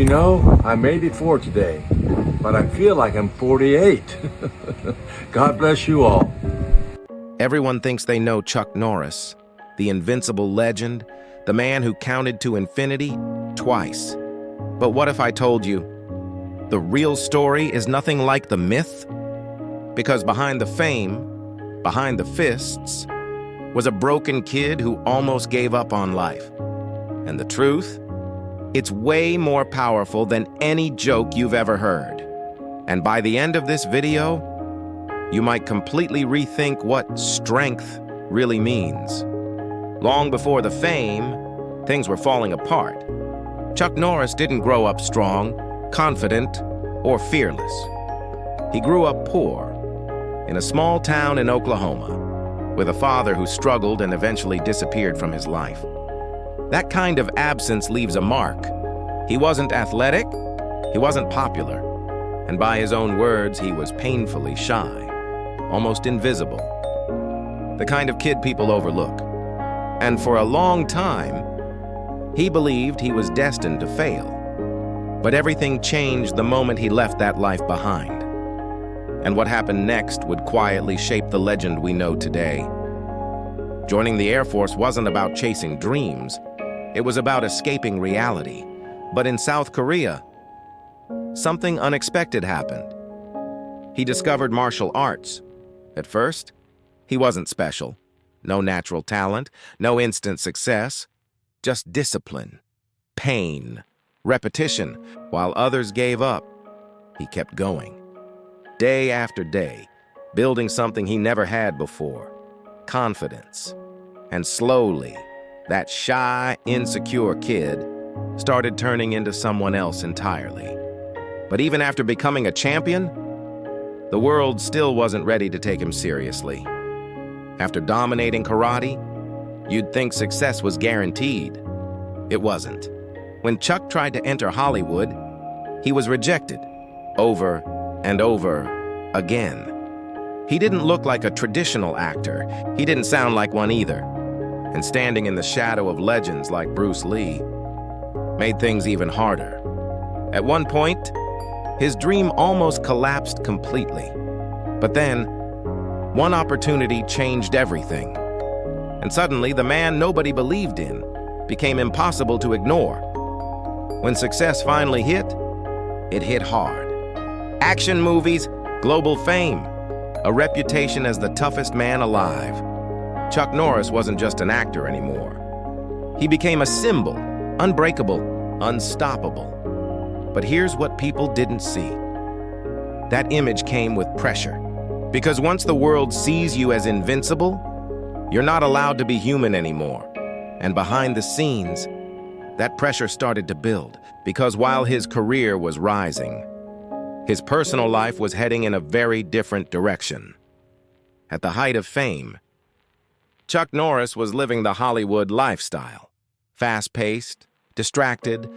I made it 4 today, but I feel like I'm 48. God bless you all. Everyone thinks they know Chuck Norris, the invincible legend, the man who counted to infinity twice. But what if I told you the real story is nothing like the myth? Because behind the fame, behind the fists, was a broken kid who almost gave up on life. And the truth? It's way more powerful than any joke you've ever heard. And by the end of this video, you might completely rethink what strength really means. Long before the fame, things were falling apart. Chuck Norris didn't grow up strong, confident, or fearless. He grew up poor, in a small town in Oklahoma, with a father who struggled and eventually disappeared from his life. That kind of absence leaves a mark. He wasn't athletic, he wasn't popular, and by his own words, he was painfully shy, almost invisible. The kind of kid people overlook. And for a long time, he believed he was destined to fail. But everything changed the moment he left that life behind. And what happened next would quietly shape the legend we know today. Joining the Air Force wasn't about chasing dreams. It was about escaping reality. But in South Korea, something unexpected happened. He discovered martial arts. At first, he wasn't special. No natural talent, no instant success, just discipline, pain, repetition. While others gave up, he kept going. Day after day, building something he never had before, confidence. And slowly, that shy, insecure kid started turning into someone else entirely. But even after becoming a champion, the world still wasn't ready to take him seriously. After dominating karate, you'd think success was guaranteed. It wasn't. When Chuck tried to enter Hollywood, he was rejected over and over again. He didn't look like a traditional actor. He didn't sound like one either. And standing in the shadow of legends like Bruce Lee made things even harder. At one point, his dream almost collapsed completely. But then, one opportunity changed everything. And suddenly, the man nobody believed in became impossible to ignore. When success finally hit, it hit hard. Action movies, global fame, a reputation as the toughest man alive. Chuck Norris wasn't just an actor anymore. He became a symbol, unbreakable, unstoppable. But here's what people didn't see. That image came with pressure. Because once the world sees you as invincible, you're not allowed to be human anymore. And behind the scenes, that pressure started to build. Because while his career was rising, his personal life was heading in a very different direction. At the height of fame, Chuck Norris was living the Hollywood lifestyle, fast-paced, distracted,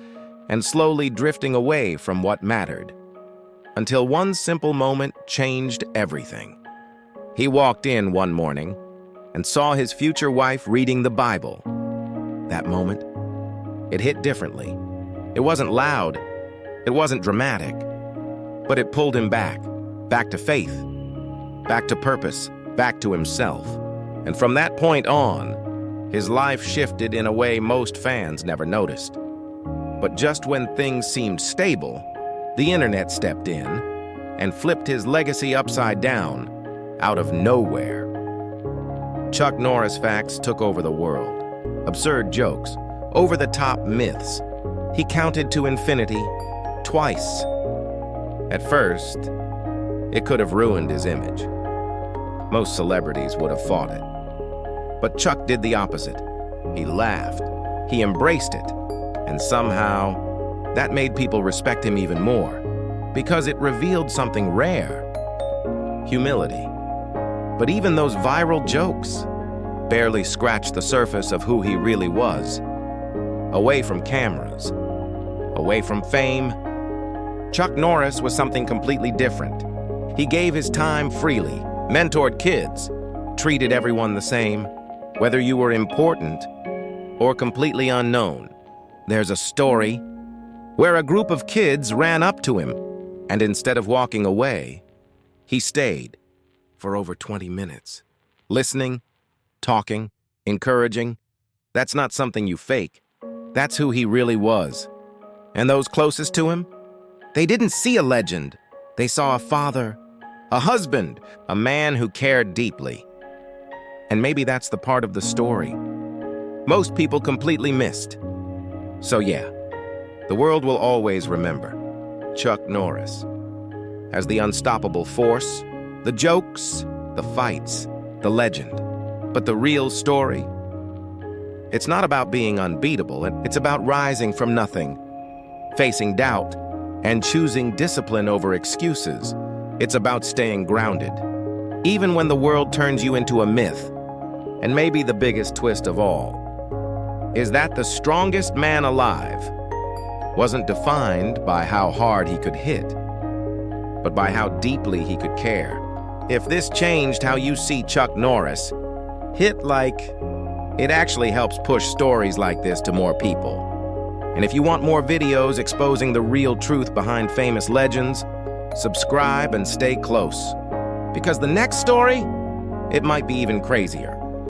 and slowly drifting away from what mattered. Until one simple moment changed everything. He walked in one morning and saw his future wife reading the Bible. That moment, it hit differently. It wasn't loud, it wasn't dramatic, but it pulled him back to faith, back to purpose, back to himself. And from that point on, his life shifted in a way most fans never noticed. But just when things seemed stable, the internet stepped in and flipped his legacy upside down, out of nowhere. Chuck Norris facts took over the world. Absurd jokes, over-the-top myths. He counted to infinity twice. At first, it could have ruined his image. Most celebrities would have fought it. But Chuck did the opposite. He laughed, he embraced it, and somehow, that made people respect him even more, because it revealed something rare: humility. But even those viral jokes barely scratched the surface of who he really was. Away from cameras, away from fame, Chuck Norris was something completely different. He gave his time freely, mentored kids, treated everyone the same, whether you were important or completely unknown. There's a story where a group of kids ran up to him, and instead of walking away, he stayed for over 20 minutes. Listening, talking, encouraging. That's not something you fake. That's who he really was. And those closest to him? They didn't see a legend. They saw a father, a husband, a man who cared deeply. And maybe that's the part of the story most people completely missed. So yeah, the world will always remember Chuck Norris as the unstoppable force, the jokes, the fights, the legend. But the real story? It's not about being unbeatable, it's about rising from nothing, facing doubt, and choosing discipline over excuses. It's about staying grounded, even when the world turns you into a myth. And maybe the biggest twist of all is that the strongest man alive wasn't defined by how hard he could hit, but by how deeply he could care. If this changed how you see Chuck Norris, hit like. It actually helps push stories like this to more people. And if you want more videos exposing the real truth behind famous legends, subscribe and stay close. Because the next story, it might be even crazier.